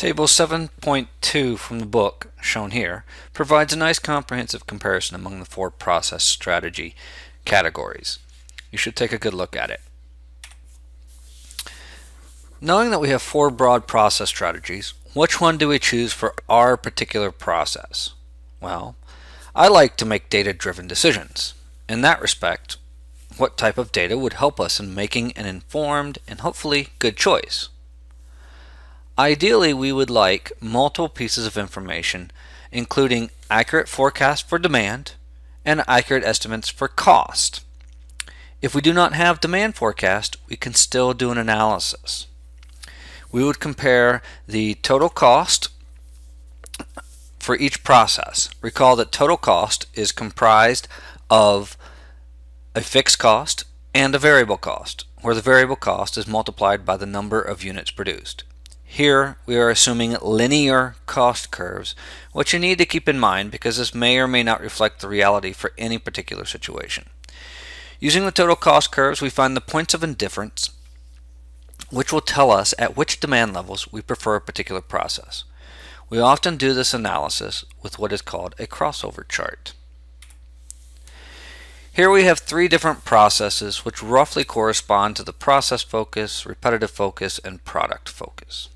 Table 7.2 from the book, shown here, provides a nice comprehensive comparison among the four process strategy categories. You should take a good look at it. Knowing that we have four broad process strategies, which one do we choose for our particular process? Well, I like to make data-driven decisions. In that respect, what type of data would help us in making an informed and hopefully good choice? Ideally, we would like multiple pieces of information, including accurate forecasts for demand and accurate estimates for cost. If we do not have demand forecast, we can still do an analysis. We would compare the total cost for each process. Recall that total cost is comprised of a fixed cost and a variable cost, where the variable cost is multiplied by the number of units produced. Here we are assuming linear cost curves, which you need to keep in mind because this may or may not reflect the reality for any particular situation. Using the total cost curves, we find the points of indifference, which will tell us at which demand levels we prefer a particular process. We often do this analysis with what is called a crossover chart. Here we have three different processes which roughly correspond to the process focus, repetitive focus, and product focus.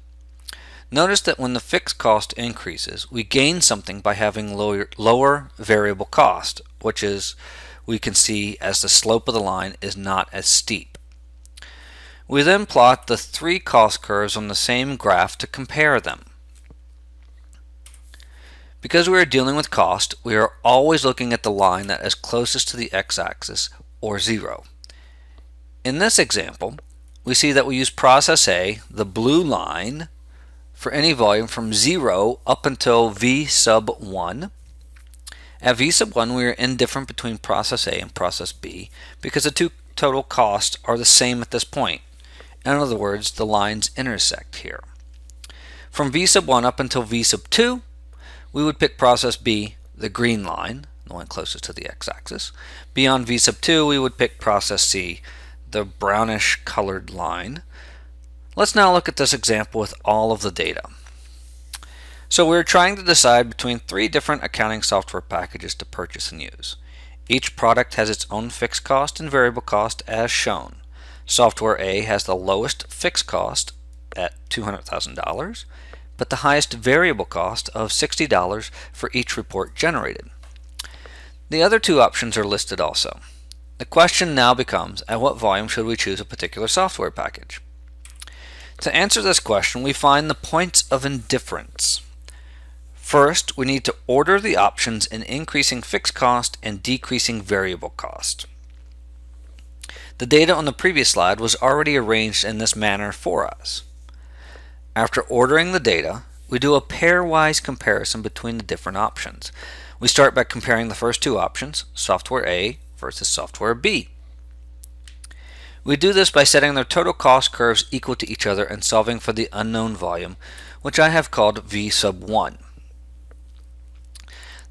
Notice that when the fixed cost increases, we gain something by having lower variable cost, which is we can see as the slope of the line is not as steep. We then plot the three cost curves on the same graph to compare them. Because we are dealing with cost, we are always looking at the line that is closest to the x-axis, or 0. In this example, we see that we use process A, the blue line, for any volume from 0 up until V sub 1. At V sub 1, we are indifferent between process A and process B because the two total costs are the same at this point. In other words, the lines intersect here. From V sub 1 up until V sub 2, we would pick process B, the green line, the one closest to the x-axis. Beyond V sub 2, we would pick process C, the brownish colored line. Let's now look at this example with all of the data. So we're trying to decide between three different accounting software packages to purchase and use. Each product has its own fixed cost and variable cost as shown. Software A has the lowest fixed cost at $200,000, but the highest variable cost of $60 for each report generated. The other two options are listed also. The question now becomes, at what volume should we choose a particular software package? To answer this question, we find the points of indifference. First, we need to order the options in increasing fixed cost and decreasing variable cost. The data on the previous slide was already arranged in this manner for us. After ordering the data, we do a pairwise comparison between the different options. We start by comparing the first two options, software A versus software B. We do this by setting their total cost curves equal to each other and solving for the unknown volume, which I have called V sub 1.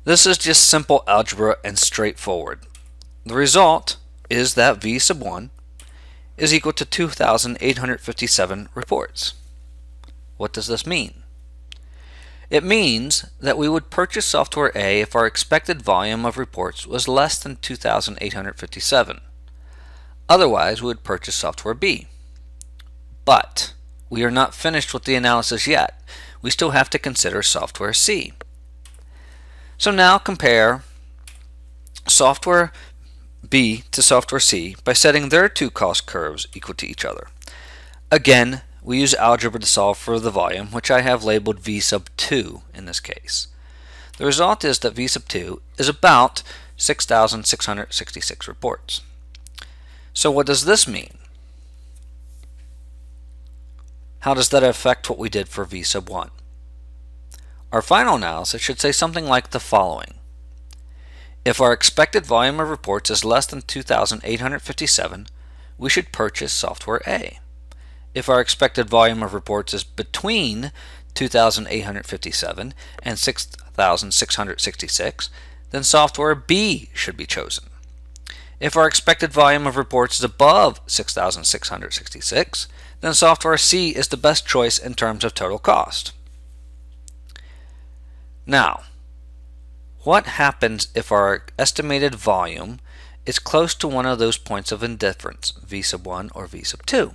This is just simple algebra and straightforward. The result is that V sub 1 is equal to 2,857 reports. What does this mean? It means that we would purchase software A if our expected volume of reports was less than 2,857. Otherwise, we would purchase software B. But we are not finished with the analysis yet. We still have to consider software C. So now compare software B to software C by setting their two cost curves equal to each other. Again, we use algebra to solve for the volume, which I have labeled V sub 2 in this case. The result is that V sub 2 is about 6,666 reports. So what does this mean? How does that affect what we did for V sub 1? Our final analysis should say something like the following. If our expected volume of reports is less than 2,857, we should purchase software A. If our expected volume of reports is between 2,857 and 6,666, then software B should be chosen. If our expected volume of reports is above 6,666, then software C is the best choice in terms of total cost. Now, what happens if our estimated volume is close to one of those points of indifference, V sub 1 or V sub 2?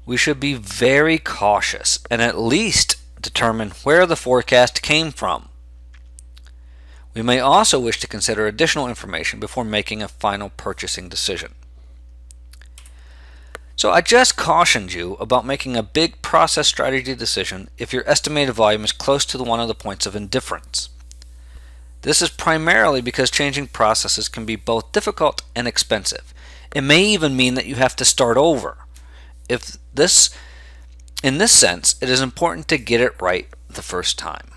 We should be very cautious and at least determine where the forecast came from. We may also wish to consider additional information before making a final purchasing decision. So I just cautioned you about making a big process strategy decision if your estimated volume is close to one of the points of indifference. This is primarily because changing processes can be both difficult and expensive. It may even mean that you have to start over. In this sense, it is important to get it right the first time.